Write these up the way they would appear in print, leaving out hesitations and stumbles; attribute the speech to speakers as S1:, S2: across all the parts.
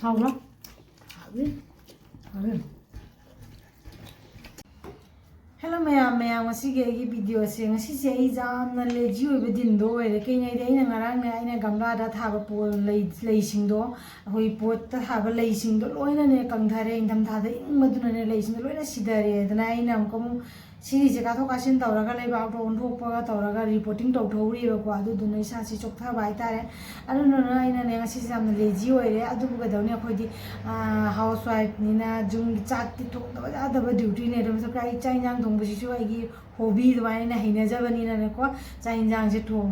S1: 하구나? 하지? 하지? Hello ma'am asige gi video se ngasi se exam na le ji oibe din do ere ke ngai de ina ngarang ne ina gamla da tha ba pol lei sing do hoi pot ta ha ba lei sing do loina ne kang thare indam tha da ing maduna ne lei sing do loina sidare dana ina am sini je ka tho ka sin tawra ga lei ba do on thok pa ga tawra ga reporting tau thori ba ko adu dunai sa si chok tha bai tare adu no na ina ne ngasi exam na le ji oire adu bu ga daw ne khoi di housewife ni na jung chak ti thok da ba duty ne dum sa kai chai nyang thong bu si chu ai gi hobby dwai na hina jabani na ne ko chai nyang je thong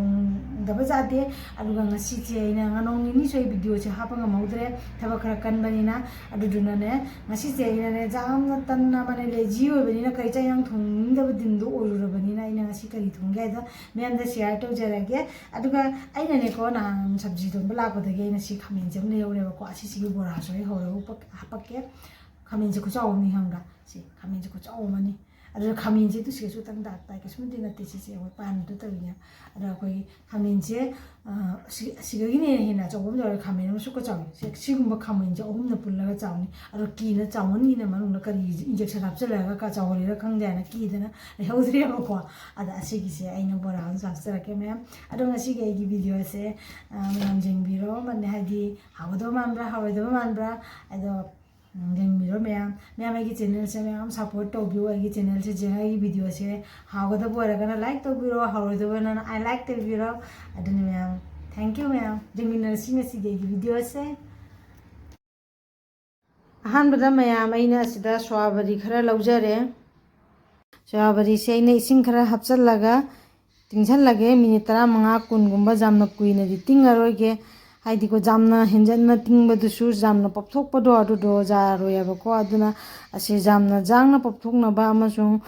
S1: da ba ja de adu ga ngasi che ina nganong ni soi video che ha pa nga maudre thaba khara kan bani na adu duna ne ngasi che ina ne jam na tan na mane le ji oibani na kai chai nyang thong ꯗꯕ ꯗꯤꯟꯗꯣ ꯑꯣꯏꯔꯨꯔꯕꯅꯤꯅ ꯑꯩꯅ ꯉꯁꯤ ꯀꯔꯤ ꯊꯣꯡꯒꯦ ꯍꯥꯏꯗꯣ ꯃꯌꯥꯝꯗ ꯁꯤꯌꯔ ꯇꯧꯖꯔꯒꯦ ꯑꯗꯨꯒ ꯑꯩꯅꯅꯦꯀꯣ ꯅꯍꯥꯟ ꯁꯕꯖꯤ ꯊꯣꯡꯕ ꯂꯥꯛꯄꯗꯒꯤ ꯑꯩꯅ ꯁꯤ ꯈꯥꯃꯦꯟꯁꯦ ꯑꯃ ꯂꯩꯍꯧꯔꯦꯕꯀꯣ ꯑꯁꯤꯁꯤꯒꯤ ꯕꯣꯔꯥꯁꯨ ꯑꯩ ꯍꯧꯔꯒ ꯍꯥꯞꯄꯛꯀꯦ ꯈꯥꯃꯦꯟꯁꯦ ꯈꯨꯆꯥꯎ ꯑꯃꯅꯤ ꯈꯪꯕ꯭ꯔꯥ ꯁꯤ ꯈꯥꯃꯦꯟꯁꯦ ꯈꯨꯆꯥꯎ ꯑꯃꯅꯤ ꯑꯗꯨꯅ ꯈꯥꯃꯦꯟꯁꯦ ꯇꯨꯁꯤꯒꯁꯨ ꯇꯪ ꯇꯥꯏ ꯀꯩꯁꯨꯃꯗꯤ ꯅꯠꯇꯦ ꯁꯤꯁꯦ ꯑꯩꯈꯣꯏ ꯄꯥꯟꯗꯨ ꯇꯧꯔꯤꯅꯦ ꯑꯗ ꯑꯩꯈꯣꯏ ꯈꯥꯃꯦꯟꯁꯦ ꯁꯤꯗꯒꯤꯅ ꯍꯦꯟꯅ ꯑꯆꯧꯕ ꯑꯃ ꯌꯥꯎꯔꯦ ꯈꯥꯃꯦꯟ ꯑꯃ ꯁꯨꯛꯀ ꯆꯥꯎꯏ ꯁꯤꯒꯨꯝꯕ ꯈꯥꯃꯦꯟꯁꯦ ꯑꯍꯨꯝꯅ ꯄꯨꯜꯂꯒ ꯆꯥꯎꯅꯤ ꯑꯗꯣ ꯀꯤꯅ ꯆꯥꯎꯃꯟꯒꯤꯅ ꯃꯅꯨꯡꯗ ꯀꯔꯤ ꯏꯟꯖꯦꯛꯁꯟ ꯍꯥꯞꯆꯤꯜꯂꯒ ꯆꯥꯎꯍꯜꯂꯤꯔ ꯈꯪꯗꯦ ꯍꯥꯏꯅ ꯀꯤꯗꯅ ꯂꯩꯍꯧꯗ꯭ꯔꯦꯕꯀꯣ ꯑꯗ ꯑꯁꯤꯒꯤꯁꯦ ꯑꯩꯅ ꯕꯣꯔꯥ ꯑꯃ ꯆꯥꯛꯆꯔꯛꯀꯦ ꯃꯌꯥꯝ ꯑꯗꯣ ꯉꯁꯤꯒꯤ ꯑꯩꯒꯤ ꯚꯤꯗꯤꯑꯣꯁꯦ ꯃꯌꯥꯝ ꯌꯦꯡꯕꯤꯔꯣ ꯍꯥꯏꯗꯤ ꯍꯥꯎꯒꯗꯕ ꯃꯥꯟꯕ꯭ꯔꯥ ꯍꯥꯎꯔꯣꯏꯗꯕ ꯃꯥꯟꯕ꯭ꯔꯥ ꯑꯗꯣ ꯌꯦꯡꯕꯤꯔꯣ ꯃꯌꯥꯝ ꯑꯩꯒꯤ ꯆꯦꯅꯦꯜꯁꯦ ꯃꯌꯥꯝ ꯁꯞꯄꯣꯔꯠ ꯇꯧꯕꯤꯌꯨ ꯑꯩꯒꯤ ꯆꯦꯅꯦꯜꯁꯦ ꯑꯩꯒꯤ ꯚꯤꯗꯤꯑꯣꯁꯦ ꯍꯥꯎꯒꯗꯕ ꯑꯣꯏꯔꯒꯅ ꯂꯥꯏꯛ ꯇꯧꯕꯤꯔꯣ ꯍꯥꯎꯔꯣꯏꯗꯕꯅ ꯑꯥꯏ ꯂꯥꯏꯛ ꯇꯧꯕꯤꯔꯣ ꯑꯗꯨꯅꯤ ꯃꯌꯥꯝ ꯊꯦꯡꯛ ꯌꯨ ꯃꯌꯥꯝ ꯌꯦꯡꯃꯤꯟꯅꯔꯁꯤ ꯉꯁꯤꯒꯤ ꯑꯩꯒꯤ ꯚꯤꯗꯤꯑꯣꯁꯦ ꯑꯍꯥꯟꯕꯗ ꯃꯌꯥꯝ ꯑꯩꯅ ꯑꯁꯤꯗ ꯁꯣꯌꯥꯕꯗꯤ ꯈꯔ ꯂꯧꯖꯔꯦ ꯁꯣꯌꯥꯕꯗꯤꯁꯦ ꯑꯩꯅ ꯏꯁꯤꯡ ꯈꯔ ꯍꯥꯞꯆꯤꯜꯂꯒ ꯇꯤꯡꯁꯜꯂꯒꯦ ꯃꯤꯅꯤꯠ 15 10ꯒꯨꯝꯕ ꯌꯥꯝꯅ ꯀꯨꯏꯅꯗꯤ ꯇꯤꯡꯉꯔꯣꯏꯒꯦ ꯍꯥꯏꯗꯤꯀꯣ ꯌꯥꯝꯅ ꯍꯦꯟꯖꯟꯅ ꯇꯤꯡꯕꯗꯨꯁꯨ ꯌꯥꯝꯅ ꯄꯣꯞꯊꯣꯛꯄꯗꯣ ꯑꯗꯨꯗꯣ ꯌꯥꯔꯣꯏꯑꯕꯀꯣ ꯑꯗꯨꯅ ꯑꯁꯤ ꯌꯥꯝꯅ ꯖꯥꯡꯅ ꯄꯣꯞꯊꯣꯛꯅꯕ ꯑꯃꯁꯨꯡ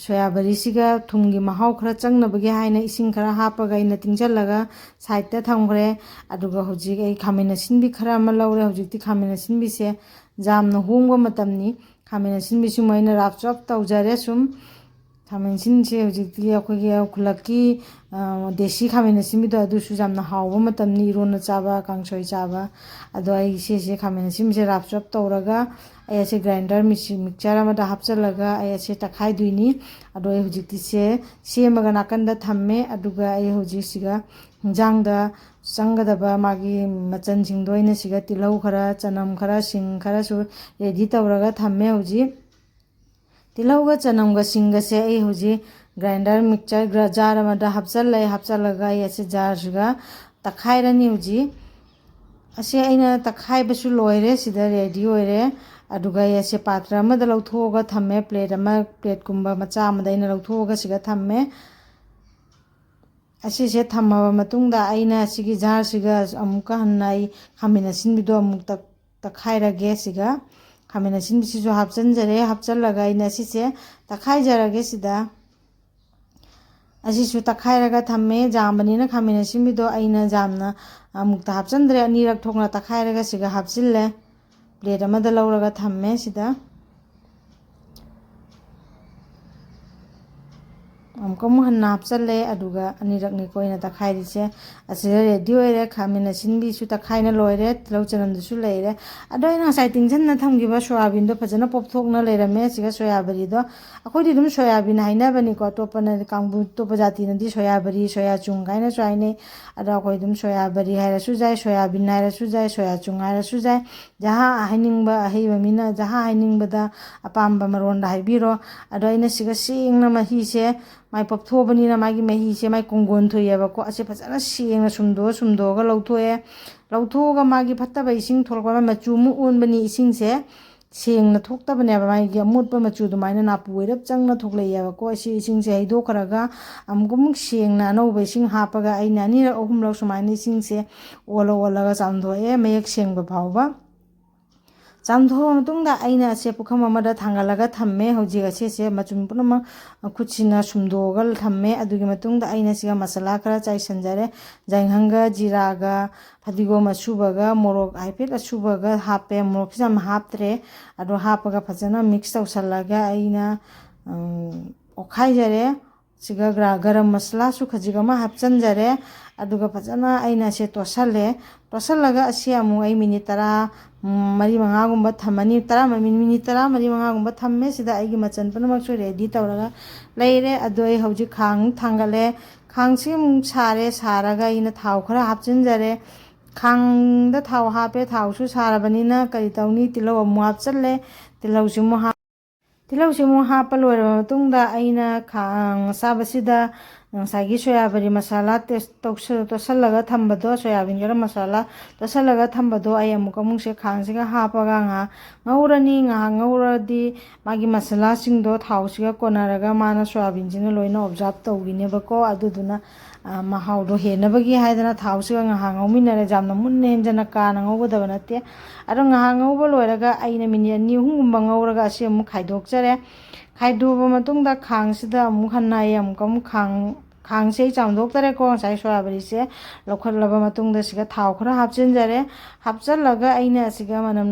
S1: ꯁꯣꯌꯥꯕꯗꯤꯁꯤꯒ ꯊꯨꯝꯒꯤ ꯃꯍꯥꯎ ꯈꯔ ꯆꯪꯅꯕꯒꯤ ꯍꯥꯏꯅ ꯏꯁꯤꯡ ꯈꯔ ꯍꯥꯞꯄꯒ ꯑꯩꯅ ꯇꯤꯡꯁꯜꯂꯒ ꯁꯥꯏꯗꯇ ꯊꯝꯈ꯭ꯔꯦ ꯑꯗꯨꯒ ꯍꯧꯖꯤꯛ ꯑꯩ ꯈꯥꯃꯦꯟ ꯑꯁꯤꯟꯕꯤ ꯈꯔ ꯑꯃ ꯂꯧꯔꯦ ꯍꯧꯖꯤꯛꯇꯤ ꯈꯥꯃꯦꯟ ꯑꯁꯤꯟꯕꯤꯁꯦ ꯌꯥꯝꯅ ꯍꯣꯡꯕ ꯃꯇꯝꯅꯤ ꯈꯥꯃꯦꯟ ꯑꯁꯤꯟꯕꯤꯁꯨ ꯑꯩꯅ ꯔꯥꯞ ꯆꯣꯞ ꯇꯧꯖꯔꯦ ꯁꯨꯝ ꯈꯥꯃꯦꯟ ꯑꯁꯤꯟꯕꯤꯁꯦ ꯍꯧꯖꯤꯛꯇꯤ ꯑꯩꯈꯣꯏꯒꯤ ꯈꯨꯜꯂꯛꯀꯤ ꯗꯦꯁꯤ ꯈꯥꯃꯦꯟ ꯑꯁꯤꯟꯕꯤꯗꯣ ꯑꯗꯨꯁꯨ ꯌꯥꯝꯅ ꯍꯥꯎꯕ ꯃꯇꯝꯅꯤ ꯏꯔꯣꯟꯅ ꯆꯥꯕ ꯀꯥꯡꯁꯣꯏ ꯆꯥꯕ ꯑꯗꯣ ꯑꯩ ꯁꯤꯁꯦ ꯈꯥꯃꯦꯟ ꯑꯁꯤꯟꯕꯤꯁꯦ ꯔꯥꯞ ꯆꯣꯞ ꯇꯧꯔꯒ ꯑꯩ ꯑꯁꯦ ꯒ꯭ꯔꯥꯏꯟꯗꯔ ꯃꯤꯛꯆꯔ ꯑꯃꯗ ꯍꯥꯞꯆꯤꯜꯂꯒ ꯑꯩ ꯑꯁꯦ ꯇꯛꯈꯥꯏꯗꯣꯏꯅꯤ ꯑꯗꯣ ꯑꯩ ꯍꯧꯖꯤꯛꯇꯤ ꯁꯦꯝꯃꯒ ꯅꯥꯀꯟꯗ ꯊꯝꯃꯦ ꯑꯗꯨꯒ ꯑꯩ ꯍꯧꯖꯤꯛꯁꯤꯒ ꯍꯤꯟꯖꯥꯡꯗ ꯆꯪꯒꯗꯕ ꯃꯥꯒꯤ ꯃꯆꯜꯁꯤꯡꯗꯣ ꯑꯩꯅ ꯁꯤꯒ ꯇꯤꯜꯍꯧ ꯈꯔ ꯆꯅꯝ ꯈꯔ ꯁꯤꯡ ꯈꯔꯁꯨ ꯔꯦꯗꯤ ꯇꯧꯔꯒ ꯊꯝꯃꯦ ꯍꯧꯖꯤꯛ ꯇꯤꯜꯍꯧꯒ ꯆꯅꯝꯒ ꯁꯤꯡꯒꯁꯦ ꯑꯩ ꯍꯧꯖꯤꯛ ꯒ꯭ꯔꯥꯏꯟꯗꯔ ꯃꯤꯛꯆꯔ ꯖꯥꯔ ꯑꯃꯗ ꯍꯥꯞꯆꯜꯂꯦ ꯍꯥꯞꯆꯜꯂꯒ ꯑꯩ ꯑꯁꯤ ꯖꯥꯔꯁꯤꯒ ꯇꯛꯈꯥꯏꯔꯅꯤ ꯍꯧꯖꯤꯛ ꯑꯁꯤ ꯑꯩꯅ ꯇꯛꯈꯥꯏꯕꯁꯨ ꯂꯣꯏꯔꯦ ꯁꯤꯗ ꯔꯦꯗꯤ ꯑꯣꯏꯔꯦ ꯑꯗꯨꯒ ꯑꯩ ꯑꯁꯤ ꯄꯥꯇ꯭ꯔ ꯑꯃꯗ ꯂꯧꯊꯣꯛꯑꯒ ꯊꯝꯃꯦ ꯄ꯭ꯂꯦꯠꯀꯨꯝꯕ ꯃꯆꯥ ꯑꯃꯗ ꯑꯩꯅ ꯂꯧꯊꯣꯛꯑꯒ ꯁꯤꯒ ꯊꯝꯃꯦ ꯑꯁꯤꯁꯦ ꯊꯝꯃꯕ ꯃꯇꯨꯡꯗ ꯑꯩꯅ ꯑꯁꯤꯒꯤ ꯖꯥꯔꯁꯤꯒ ꯑꯃꯨꯛꯀ ꯍꯟꯅ ꯑꯩ ꯈꯥꯃꯦꯟ ꯑꯁꯤꯟꯕꯤꯗꯣ ꯑꯃꯨꯛ ꯇꯛꯈꯥꯏꯔꯒꯦ ꯁꯤꯒ ꯈꯥꯃꯦꯟ ꯑꯁꯤꯟꯕꯤꯁꯤꯁꯨ ꯍꯥꯞꯆꯤꯟꯖꯔꯦ ꯍꯥꯞꯆꯜꯂꯒ ꯑꯩꯅ ꯁꯤꯁꯦ ꯇꯛꯈꯥꯏꯖꯔꯒꯦ ꯁꯤꯗ ꯑꯁꯤꯁꯨ ꯇꯛꯈꯥꯏꯔꯒ ꯊꯝꯃꯦ ꯌꯥꯝꯕꯅꯤꯅ ꯈꯥꯃꯦꯟ ꯑꯁꯤꯟꯕꯤꯗꯣ ꯑꯩꯅ ꯌꯥꯝꯅ ꯑꯃꯨꯛꯇ ꯍꯥꯞꯆꯤꯟꯗ꯭ꯔꯦ ꯑꯅꯤꯔꯛ ꯊꯣꯛꯅ ꯇꯛꯈꯥꯏꯔꯒ ꯁꯤꯒ ꯍꯥꯞꯆꯤꯜꯂꯦ ꯄ꯭ꯂꯦꯠ ꯑꯃꯗ ꯂꯧꯔꯒ ꯊꯝꯃꯦ ꯁꯤꯗ ꯑꯃꯨꯛ ꯍꯟꯅ ꯍꯥꯞꯆꯜꯂꯦ ꯑꯗꯨꯒ ꯑꯅꯤꯔꯛꯅꯤꯀꯣ ꯑꯩꯅ ꯇꯛꯈꯥꯏꯔꯤꯁꯦ ꯑꯁꯤꯗ ꯔꯦꯗꯤ ꯑꯣꯏꯔꯦ ꯈꯥꯃꯦꯟ ꯑꯁꯤꯟꯕꯤꯁꯨ ꯇꯛꯈꯥꯏꯅ ꯂꯣꯏꯔꯦ ꯇꯤꯜꯍꯧ ꯆꯅꯝꯗꯨꯁꯨ ꯂꯩꯔꯦ ꯑꯗꯣ ꯑꯩꯅ ꯉꯁꯥꯏ ꯇꯤꯡꯁꯤꯟꯅ ꯊꯝꯈꯤꯕ ꯁꯣꯌꯥꯕꯤꯟꯗꯣ ꯐꯖꯅ ꯄꯣꯞꯊꯣꯛꯅ ꯂꯩꯔꯝꯃꯦ ꯁꯤꯒ ꯁꯣꯌꯥꯕꯗꯤꯗꯣ ꯑꯩꯈꯣꯏꯗꯤ ꯑꯗꯨꯝ ꯁꯣꯌꯥꯕꯤꯟ ꯍꯥꯏꯅꯕꯅꯤꯀꯣ ꯑꯇꯣꯞꯄꯅ ꯀꯥꯡꯕꯨ ꯑꯇꯣꯞꯄ ꯖꯥꯇꯤꯅꯗꯤ ꯁꯣꯌꯥꯕꯔꯤ ꯁꯣꯌꯥꯆꯨꯡ ꯀꯥꯏꯅꯁꯨ ꯍꯥꯏꯅꯩ ꯑꯗꯣ ꯑꯩꯈꯣꯏ ꯑꯗꯨꯝ ꯁꯣꯌꯥꯕꯔꯤ ꯍꯥꯏꯔꯁꯨ ꯌꯥꯏ ꯁꯣꯌꯥꯕꯤꯟ ꯍꯥꯏꯔꯁꯨ ꯌꯥꯏ ꯁꯣꯌꯥꯆꯨꯡ ꯍꯥꯏꯔꯁꯨ ꯌꯥꯏ ꯖꯍꯥ ꯍꯥꯏꯅꯤꯡꯕ ꯑꯍꯩꯕ ꯃꯤꯅ ꯖꯍꯥ ꯍꯥꯏꯅꯤꯡꯕꯗ ꯑꯄꯥꯝꯕ ꯃꯔꯣꯟꯗ ꯍꯥꯏꯕꯤꯔꯣ ꯑꯗꯣ ꯑꯩꯅ ꯁꯤꯒ ꯁꯦꯡꯅ ꯃꯍꯤꯁꯦ ꯃꯥꯏ ꯄꯣꯞꯊꯣꯛꯑꯕꯅꯤꯅ ꯃꯥꯒꯤ ꯃꯍꯤꯁꯦ ꯃꯥꯏ ꯀꯣꯡꯒꯣꯟ ꯊꯣꯛꯑꯦꯕꯀꯣ ꯑꯁꯤ ꯐꯖꯅ ꯁꯦꯡꯅ ꯁꯨꯝꯗꯣꯛꯑꯒ ꯂꯧꯊꯣꯛꯑꯒ ꯃꯥꯒꯤ ꯐꯠꯇꯕ ꯏꯁꯤꯡ ꯊꯣꯛꯂꯛꯄ ꯃꯆꯨ ꯑꯃꯨꯛ ꯑꯣꯟꯕꯅꯤ ꯏꯁꯤꯡꯁꯦ ꯁꯦꯡꯅ ꯊꯣꯛꯇꯕꯅꯦꯕ ꯃꯥꯒꯤ ꯑꯃꯣꯠꯄ ꯃꯆꯨ ꯑꯗꯨꯃꯥꯏꯅ ꯅꯥꯄꯨ ꯑꯣꯏꯔꯞ ꯆꯪꯅ ꯊꯣꯛꯂꯛꯑꯦꯕꯀꯣ ꯁꯤ ꯏꯁꯤꯡꯁꯦ ꯍꯩꯗꯣꯛꯈ꯭ꯔꯒ ꯑꯃꯨꯛ ꯁꯦꯡꯅ ꯑꯅꯧꯕ ꯏꯁꯤꯡ ꯍꯥꯞꯄꯒ ꯑꯩꯅ ꯑꯅꯤꯔꯛ ꯑꯍꯨꯝꯂꯛ ꯁꯨꯃꯥꯏꯅ ꯏꯁꯤꯡꯁꯦ ꯑꯣꯜꯂꯒ ꯆꯥꯝꯊꯣꯛꯑꯦ ꯃꯌꯦꯛ ꯁꯦꯡꯕ ꯐꯥꯎꯕ ꯆꯥꯝꯊꯣꯛꯑ ꯃꯇꯨꯡꯗ ꯑꯩꯅ ꯑꯁꯦ ꯄꯨꯈꯝ ꯑꯃꯗ ꯊꯥꯡꯒꯠꯂꯒ ꯊꯝꯃꯦ ꯍꯧꯖꯤꯛ ꯑꯁꯤꯁꯦ ꯃꯆꯨꯝ ꯄꯨꯝꯅꯃꯛ ꯈꯨꯠꯁꯤꯅ ꯁꯨꯝꯗꯣꯛꯑꯒ ꯊꯝꯃꯦ ꯑꯗꯨꯒꯤ ꯃꯇꯨꯡꯗ ꯑꯩꯅ ꯁꯤꯒ ꯃꯁꯥꯂꯥ ꯈꯔ ꯆꯥꯏꯁꯤꯟꯖꯔꯦ ꯌꯥꯏꯉꯪꯒ ꯖꯤꯔꯥꯒ ꯐꯗꯤꯒꯣꯝ ꯑꯁꯨꯕꯒ ꯃꯣꯔꯣꯛ ꯍꯥꯏꯐꯦꯠ ꯑꯁꯨꯕꯒ ꯍꯥꯞꯄꯦ ꯃꯣꯔꯣꯛꯁꯨ ꯌꯥꯝ ꯍꯥꯞꯇ꯭ꯔꯦ ꯑꯗꯣ ꯍꯥꯞꯄꯒ ꯐꯖꯅ ꯃꯤꯛꯁ ꯇꯧꯁꯜꯂꯒ ꯑꯩꯅ ꯑꯣꯠꯈꯥꯏꯖꯔꯦ ꯁꯤꯒ ꯒꯔꯝ ꯃꯁꯥꯂꯥꯁꯨ ꯈꯖꯤꯛ ꯑꯃ ꯍꯥꯞꯆꯤꯟꯖꯔꯦ ꯑꯗꯨꯒ ꯐꯖꯅ ꯑꯩꯅ ꯁꯦ ꯇꯣꯠꯁꯜꯂꯦ ꯇꯣꯠꯁꯜꯂꯒ ꯑꯁꯤ ꯑꯃꯨꯛ ꯑꯩ ꯃꯤꯅꯤꯠ 10 ꯃꯔꯤ 5 ꯊꯝꯃꯅꯤ 10 ꯃꯤꯅꯤꯠ 10 ꯃꯔꯤ 5 ꯊꯝꯃꯦ ꯁꯤꯗ ꯑꯩꯒꯤ ꯃꯆꯜ ꯄꯨꯝꯅꯃꯛꯁꯨ ꯔꯦꯗꯤ ꯇꯧꯔꯒ ꯂꯩꯔꯦ ꯑꯗꯣ ꯑꯩ ꯍꯧꯖꯤꯛ ꯈꯥꯡ ꯊꯥꯡꯒꯠꯂꯦ ꯈꯥꯡꯁꯤ ꯑꯃꯨꯛ ꯁꯥꯔꯒ ꯑꯩꯅ ꯊꯥꯎ ꯈꯔ ꯍꯥꯞꯆꯤꯟꯖꯔꯦ ꯈꯥꯡꯗ ꯊꯥꯎ ꯍꯥꯞꯄꯦ ꯊꯥꯎꯁꯨ ꯁꯥꯔꯕꯅꯤꯅ ꯀꯔꯤ ꯇꯧꯅꯤ ꯇꯤꯜꯍꯧ ꯑꯃꯨꯛ ꯍꯥꯞꯆꯤꯜꯂꯦ ꯇꯤꯜꯍꯧꯁꯤ ꯑꯃꯨꯛ ꯍꯥꯞꯄ ꯂꯣꯏꯔꯕ ꯃꯇꯨꯡꯗ ꯑꯩꯅ ꯈꯥꯡ ꯑꯁꯥꯕꯁꯤꯗ ꯉꯁꯥꯏꯒꯤ ꯁꯣꯌꯥꯕꯗꯤ ꯃꯁꯥꯂꯥ ꯇꯣꯠꯁꯜꯂꯒ ꯊꯝꯕꯗꯣ ꯁꯣꯌꯥꯕꯤꯟ ꯒꯔꯝ ꯃꯁꯥꯂꯥ ꯇꯣꯠꯁꯜꯂꯒ ꯊꯝꯕꯗꯣ ꯑꯩ ꯑꯃꯨꯛꯁꯦ ꯈꯥꯡꯁꯤꯒ ꯍꯥꯞꯄꯒ ꯉꯥꯏꯍꯥꯛ ꯉꯧꯔꯅꯤ ꯉꯥꯏꯍꯥꯛ ꯉꯧꯔꯗꯤ ꯃꯥꯒꯤ ꯃꯁꯥꯂꯥꯁꯤꯡꯗꯣ ꯊꯥꯎꯁꯤꯒ ꯀꯣꯟꯅꯔꯒ ꯃꯥꯅ ꯁꯣꯌꯥꯕꯤꯟꯁꯤꯅ ꯂꯣꯏꯅ ꯑꯣꯕꯖꯥꯔꯕ ꯇꯧꯈꯤꯅꯦꯕꯀꯣ ꯑꯗꯨꯗꯨꯅ ꯃꯍꯥꯎꯗꯣ ꯍꯦꯟꯅꯕꯒꯤ ꯍꯥꯏꯗꯅ ꯊꯥꯎꯁꯤꯒ ꯉꯥꯏꯍꯥꯛ ꯉꯧꯃꯤꯟꯅꯔꯦ ꯌꯥꯝꯅ ꯃꯨꯟꯅ ꯍꯦꯟꯖꯟꯅ ꯀꯥꯅ ꯉꯧꯒꯗꯕ ꯅꯠꯇꯦ ꯑꯗꯣ ꯉꯥꯏꯍꯥꯛ ꯉꯧꯕ ꯂꯣꯏꯔꯒ ꯑꯩꯅ ꯃꯤꯅꯤꯠ 2-3 ꯉꯧꯔꯒ ꯑꯁꯤ ꯑꯃꯨꯛ ꯈꯥꯏꯗꯣꯛꯆꯔꯦ ꯈꯥꯏꯗꯣꯛꯑꯕ ꯃꯇꯨꯡꯗ ꯈꯥꯡꯁꯤꯗ ꯑꯃꯨꯛ ꯍꯟꯅ ꯑꯩ ꯑꯃꯨꯛ ꯈꯥꯡꯁꯦ ꯑꯩ ꯆꯥꯝꯊꯣꯛꯇꯔꯦꯀꯣ ꯉꯁꯥꯏ ꯁꯣꯌꯥꯕꯔꯤꯁꯦ ꯂꯧꯈꯠꯂꯕ ꯃꯇꯨꯡꯗ ꯁꯤꯒ ꯊꯥꯎ ꯈꯔ ꯍꯥꯞꯆꯤꯟꯖꯔꯦ ꯍꯥꯞꯆꯤꯜꯂꯒ ꯑꯩꯅ ꯑꯁꯤꯒ ꯃꯅꯝ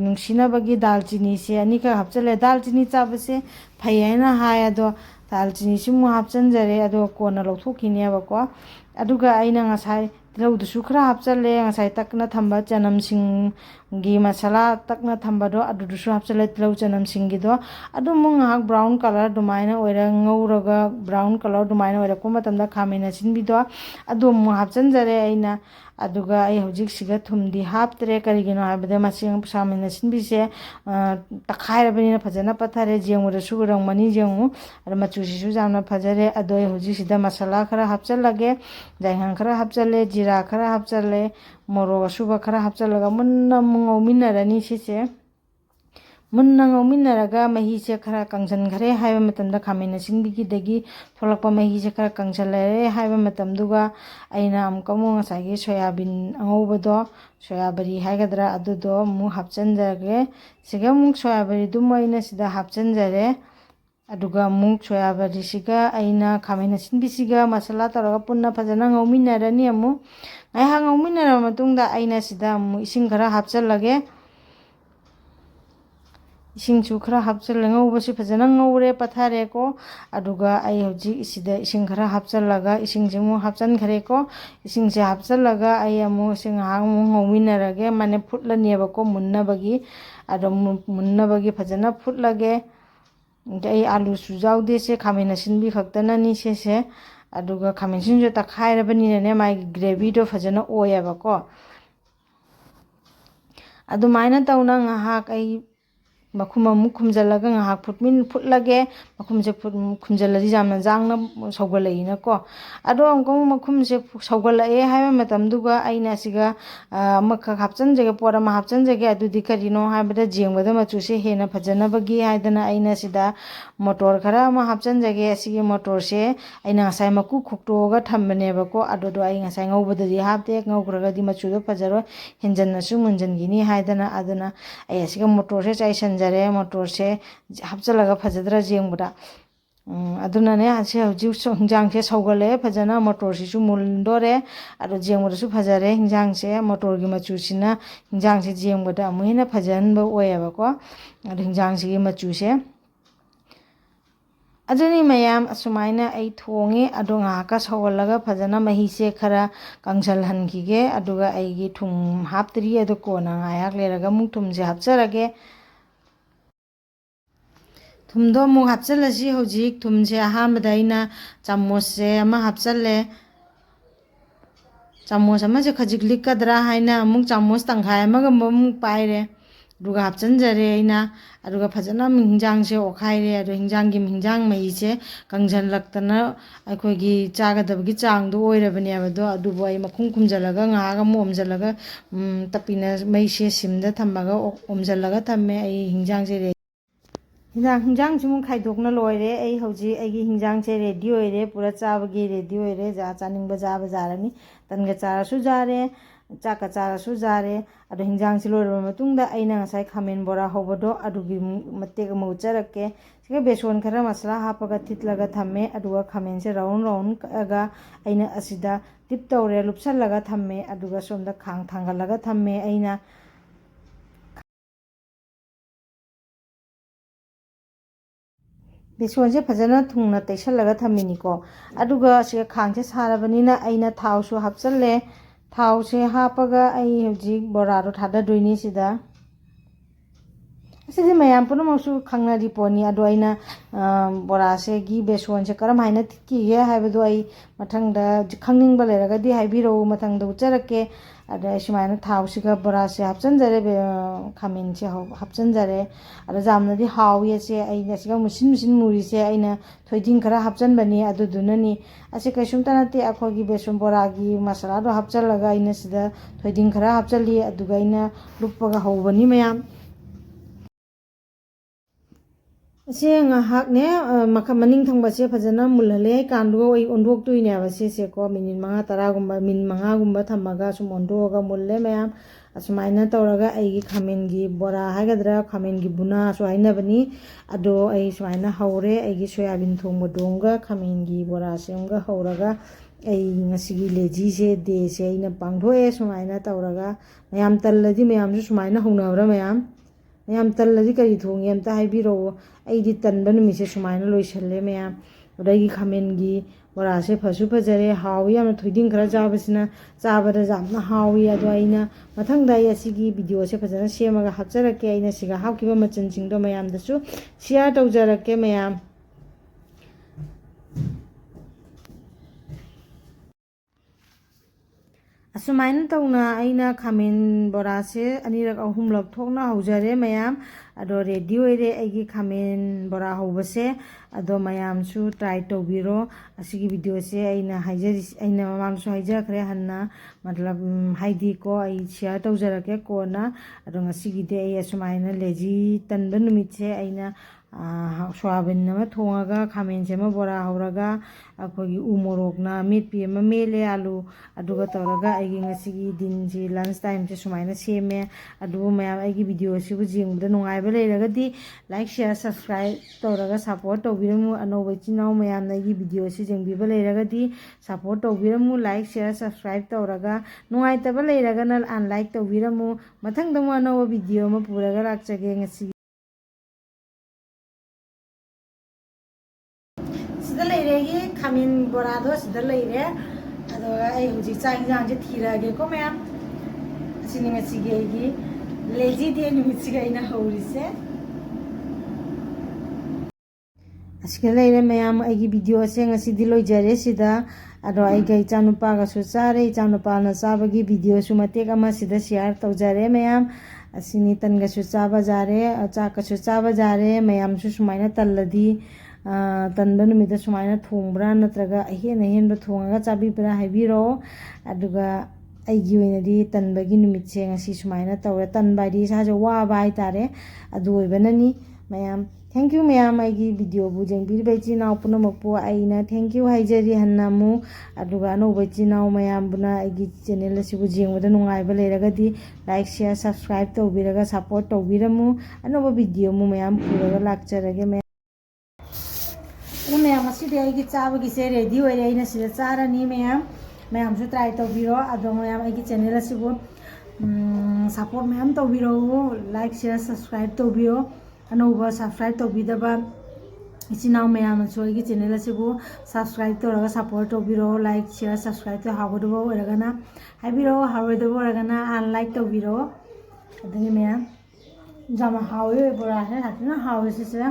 S1: ꯅꯨꯡꯁꯤꯅꯕꯒꯤ ꯗꯥꯜꯆꯤꯅꯤꯁꯦ ꯑꯅꯤꯈꯛ ꯍꯥꯞꯆꯤꯜꯂꯦ ꯗꯥꯜꯆꯤꯅꯤ ꯆꯥꯕꯁꯦ ꯐꯩ ꯍꯥꯏꯅ ꯍꯥꯏ ꯑꯗꯣ ꯗꯥꯜꯆꯤꯅꯤꯁꯤ ꯑꯃꯨꯛ ꯍꯥꯞꯆꯤꯟꯖꯔꯦ ꯑꯗꯨꯒ ꯀꯣꯟꯅ ꯂꯧꯊꯣꯛꯈꯤꯅꯦꯕꯀꯣ ꯑꯗꯨꯒ ꯑꯩꯅ ꯉꯁꯥꯏ ꯇꯤꯜꯍꯧꯗꯨꯁꯨ ꯈꯔ ꯍꯥꯞꯆꯤꯜꯂꯦ ꯉꯁꯥꯏ ꯇꯛꯅ ꯊꯝꯕ ꯆꯅꯝꯁꯤꯡꯒꯤ ꯃꯁꯥꯂꯥ ꯇꯛꯅ ꯊꯝꯕꯗꯣ ꯑꯗꯨꯗꯨꯁꯨ ꯍꯥꯞꯆꯤꯜꯂꯦ ꯇꯤꯜꯍꯧ ꯆꯅꯝꯁꯤꯡꯒꯤꯗꯣ ꯑꯗꯨꯃꯨꯛ ꯉꯥꯏꯍꯥꯛ ꯕ꯭ꯔꯥꯎꯟ ꯀꯂꯔ ꯑꯗꯨꯃꯥꯏꯅ ꯉꯧꯔꯒ ꯕ꯭ꯔꯥꯎꯟ ꯀꯂꯔ ꯑꯗꯨꯃꯥꯏꯅ ꯑꯣꯏꯔꯛꯄ ꯃꯇꯝꯗ ꯈꯥꯃꯦꯟ ꯑꯁꯤꯟꯕꯤꯗꯣ ꯑꯗꯨ ꯑꯃꯨꯛ ꯍꯥꯞꯆꯤꯟꯖꯔꯦ ꯑꯩꯅ ꯑꯗꯨꯒ ꯑꯩ ꯍꯧꯖꯤꯛꯁꯤꯒ ꯊꯨꯝꯗꯤ ꯍꯥꯞꯇ꯭ꯔꯦ ꯀꯔꯤꯒꯤꯅꯣ ꯍꯥꯏꯕꯗ ꯃꯁꯤ ꯈꯥꯃꯦꯟ ꯑꯁꯤꯟꯕꯤꯁꯦ ꯇꯛꯈꯥꯏꯔꯕꯅꯤꯅ ꯐꯖꯅ ꯄꯠꯊꯔꯦ ꯌꯦꯡꯕꯗꯁꯨ ꯎꯔꯝꯒꯅꯤ ꯌꯦꯡꯉꯨ ꯑꯗꯣ ꯃꯆꯨꯁꯤꯁꯨ ꯌꯥꯝꯅ ꯐꯖꯔꯦ ꯑꯗꯣ ꯑꯩ ꯍꯧꯖꯤꯛꯁꯤꯗ ꯃꯁꯥꯂꯥ ꯈꯔ ꯍꯥꯞꯆꯤꯜꯂꯒꯦ ꯌꯥꯏꯉꯪ ꯈꯔ ꯍꯥꯞꯆꯤꯜꯂꯦ ꯖꯤꯔꯥ ꯈꯔ ꯍꯥꯞꯆꯤꯜꯂꯦ ꯃꯣꯔꯣꯛ ꯑꯁꯨꯕ ꯈꯔ ꯍꯥꯞꯆꯤꯜꯂꯒ ꯃꯨꯟꯅ ꯑꯃꯨꯛ ꯉꯧꯃꯤꯟꯅꯔꯅꯤ ꯁꯤꯁꯦ ꯃꯨꯟꯅ ꯉꯧꯃꯤꯟꯅꯔꯒ ꯃꯍꯤꯁꯦ ꯈꯔ ꯀꯪꯁꯤꯟꯈ꯭ꯔꯦ ꯍꯥꯏꯕ ꯃꯇꯝꯗ ꯈꯥꯃꯦꯟ ꯑꯁꯤꯟꯕꯤꯒꯤꯗꯒꯤ ꯊꯣꯛꯂꯛꯄ ꯃꯍꯤꯁꯦ ꯈꯔ ꯀꯪꯁꯤꯜꯂꯛꯑꯦ ꯍꯥꯏꯕ ꯃꯇꯝꯗꯨꯒ ꯑꯩꯅ ꯑꯃꯨꯛ ꯉꯁꯥꯏꯒꯤ ꯁꯣꯌꯥꯕꯤꯟ ꯑꯉꯧꯕꯗꯣ ꯁꯣꯌꯥꯕꯔꯤ ꯍꯥꯏꯒꯗ꯭ꯔꯥ ꯑꯗꯨꯗꯣ ꯑꯃꯨꯛ ꯍꯥꯞꯆꯤꯟꯖꯔꯒꯦ ꯁꯤꯒ ꯑꯃꯨꯛ ꯁꯣꯌꯥꯕꯔꯤꯗꯨꯃ ꯑꯩꯅ ꯁꯤꯗ ꯍꯥꯞꯆꯤꯟꯖꯔꯦ ꯑꯗꯨꯒ ꯑꯃꯨꯛ ꯁꯣꯌꯥꯕꯔꯤꯁꯤꯒ ꯑꯩꯅ ꯈꯥꯃꯦꯟ ꯑꯁꯤꯟꯕꯤꯁꯤꯒ ꯃꯁꯥꯂꯥ ꯇꯧꯔꯒ ꯄꯨꯟꯅ ꯐꯖꯅ ꯉꯧꯃꯤꯟꯅꯔꯅꯤ ꯑꯃꯨꯛ ꯉꯥꯏꯍꯥꯛ ꯉꯧꯃꯤꯟꯅꯔꯕ ꯃꯇꯨꯡꯗ ꯑꯩꯅ ꯁꯤꯗ ꯑꯃꯨꯛ ꯏꯁꯤꯡ ꯈꯔ ꯍꯥꯞꯆꯤꯜꯂꯒꯦ इसिंसु खरा हापचल ngौबसि फजन ngौरे पथारेको अदुगा आई हौजिक इसिदा इसिं खरा हापचलगा इसिंजे मु हापचनखरेको इसिंसे हापचलगा आई अमु सिंग हांग मु ngौमिनरगे माने फुटलनियबको मुन्नबगी अदो मुन्नबगी फजन फुटलगे आई आलू सुजाउदे से खामेन सिनबि खक्तननि सेसे अदुगा खामेन सिनजो तखाइरबनिने माई ग्रेवी दो फजन ओयबको अदुमाइना तौना ngahak आई मखुम अमुक खुमजलगा ngahak फुटलगे मखुमसे खुमजलदि जामना जांगना सौगलैनको अदो अंको मखुमसे सौगलए हाइबा मतमदुगा आइना सिगा अमख हापचनजगे पोरा मा हापचनजगे अदुदि करिनो हाइबदा जेंगबदा मचुसे हेना फजनबगी हाइदना आइना सिदा मोटर खरा मा हापचनजगे असिगे मोटरसे आइना ngасai मकु खुक्टोगा थम्बनेबको अदोदो आई ngасai ngौबददि हापते ngौग्रगदि मचुदो फजरो हेंजन्नसु मुंजनगिनी हाइदना अदना आई असिगा मोटरसे चाइसन जरे मोटरसे हापचलगा फजद्रा जेंगबदा अदुनाने आसे हजि हिंजांसे सौगले फजना मोटरसिसु मुलदोरे अदो जेंगबदसु फजरे हिंजांसे मोटरगी मचुसिना हिंजांसे जेंगबदा अमुहिना फजनबो ओयबको अदो हिंजांसिगी मचुसे अदुनी मयाम असुमाइना आई थोंगे अदो ngahaka सौगलगा फजना महीसे खरा कंसल हनखिगे अदुगा आईगी थुम हापतरी अदो कोना ngayak लेरगा मुक थुमसे हापचरगे थुमदो मुक हापचलसि हौजिक थुमसे अहामदा आइना चामचसे अमा हापचले चामच अमासे खजिक लिकदरा हाइना मुक चामच तंखाय अमागा मुक पाइरे दुगा हापचनजरे आइना अदुगा फजना हिंजांसे ओखाइरे अदो हिंजांगी हिंजांग महीसे कंजन लक्तना अखोगी चागदबगी चांगदो ओइरबनेबदो अदुबो आई मखुम खुमजलगा ngaga मोमजलगा तपिना महीसे सिमदा थम्बगा ओमजलगा थम्मे आई हिंजांसे हिंजांग सिमु खाइदोकना लोइरे आई हौजी आइगी हिंजांसे रेडी ओइरे पूरा चाबगी रेडी ओइरे जा चानिंगबा जाबा जारनी तनगा चारसु जारे चाका चारसु जारे अदो हिंजांसे लोइरबा मतुंगदा आइना ngасai खामेन बोरा होबदो अदुगी मत्तेग मौचरके सिगे बेसन खरा मसला हापगा थितलगा थम्मे अदुगा खामेनसे राउंड राउंड कगा आइना असिदा टिप तौरे लुपसलगा थम्मे अदुगा सोमदा खांग थांगलगा थम्मे आइना बेसोनसे फजना थुंगना तैसलगा थमिनिको अदुगा से खांगसे सारबनिना अइना थावसु हापचल्ले थावसे हापगा अइ हजिक बोरारो थाददोइनि सिदा असिदि मयाम पुनमसु खंगनादि पोनी अदो अइना बोरासे गी बेसोनसे करम हाइना तिकिगे हाइबदो अइ मथंगदा खंगनिंगबा लेरगदि हाइबिरो मथंगदा उचरके अदा सुमाइना थावसिगा बोरासे हापचनजरे खामिनसे हापचनजरे अदा जामनदि हावियसे अइना सिगा मुसिन मुसिन मुरिसे अइना थोइदिंग खरा हापचनबनी अदुदुननी असे कैसुमता नते अखोगी बेसन बोरागी मसालादो हापचलगा अइना सिदा थोइदिंग खरा हापचली अदुगा अइना लुप्पगा हौबनी मयाम से ngahakne maka maning thangba se phajana mulhale kandu oi ondok tuine aba se ko minute 5 10 gumba min 5 gumba thamaga sum ondoga mulle mayam asmaina tawraga ai gi khamen gi bora hagadra khamen gi buna so haina bani ado ai smaina haure ai gi soyabin thongba donga khamen gi bora semga hauraga ai ngasigi leji se de se aina pangdhoe smaina tawraga mayam talladi mayam su smaina honawra mayam mayam talladi kari thongi amta haibiro aidi tanba numise sumaina loishalle mayam odagi khamen gi borase phasu phajare hawi am thoiding khara jabasina chabada jamna hawi ado aina mathang dai asigi video se phajana semaga hapcharake aina siga hawkiba machan singdo mayam dasu share tawjarake mayam असुमाइन तौना आइना खामेन बोरासे अनिरक अहुमलक थोकना हौजरे मयाम अदो ready ओइरे आइगी खामेन बोरा हौबसे अदो मयामसु try तौबिरो असिगी video से आइना हाइजरि आइना ममामसु हाइजखरे हन्ना मतलब हाइदी को I share तौजरके कोना अदो ngasiगी दे आई असुमाइना लेजी तनबन नुमितसे आइना सोयाबिन नमा थोंगागा खामेन सेमा बोरा हौरागा अखोगी उमोरोकना मेटपि अमा मेले आलू अदुगा तौरागा आइगी ngasiगी दिनजी लंच टाइम से सुमाइना सेमे अदुबो मयाम आइगी वीडियो सिबु जिंगबदा नुंगाइबा लेरगदी लाइक शेयर सब्सक्राइब तौरागा सपोर्ट तौबिरमु अनोबा चिनाव मयाम नाइगी वीडियो सि जिंगबिबा लेरगदी सपोर्ट तौबिरमु लाइक शेयर सब्सक्राइब तौरागा नुंगाइतबा लेरगना अनलाइक तौबिरमु मथंगदमु अनोबा वीडियो मा पुरागा लाक्चगे ngasi sida leiregi khamin borado sida leire ado ai huji chang jang je thirage ko mayam asini ngasige gi leji de nimisiga ina haurise asike leire mayam ai gi video se ngasi di loijare sida ado ai gai chanupa ga su chare chanupa na chaba gi video su matek ama sida share tawjare mayam asini tan ga su chaba jare cha ka su chaba jare mayam su sumaina talladi तंबा नुमिदा सुमाइना थोंब्रा नत्रगा अहेन अहेनबा थोंगा चाबिब्रा हाइबिरो अदुगा आइगी ओइनादि तंबागी नुमितसे ngasi सुमाइना तौरा तनबादि साजे वाबा हाइतारे अदु ओइबननि मयाम thank you मयाम आइगी video बु जेंबिरबाय चिनाव पुनमकपो आइना थैंक यू हाइजरि हन्नामु अदुगा अनोबा चिनाव मयाम बुना आइगी चैनल सिबु जेंबदा नुंगाइबा लेरगदि लाइक शेयर सब्सक्राइब तौबिरगा सपोर्ट तौबिरमु अनोबा वीडियो मु मयाम पुरगा लाक्चरगे मैम अगी चाबगी से रेडी होने चारनी मैम मैम ट्राई तौर अद मैम चैनल सपोर्ट मैम तौर लाइक शेयर सब्सक्राइब तौर अनौब सब्सक्राइब तौबीदब इचिनाव मैम चैनल सब्सक्राइब तौर सपोर्ट तौर लाइक शेयर सब्सक्राइब तो हागदब हारोदना अनलाइक तौर मैम जमा हावे बोरा है हावे से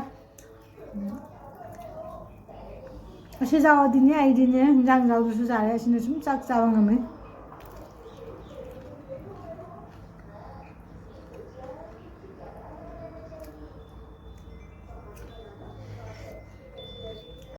S1: असे जाओ दिने आई दिने हिंजांग जाओ दुसु जारे असिने सुम चाक चावा ngame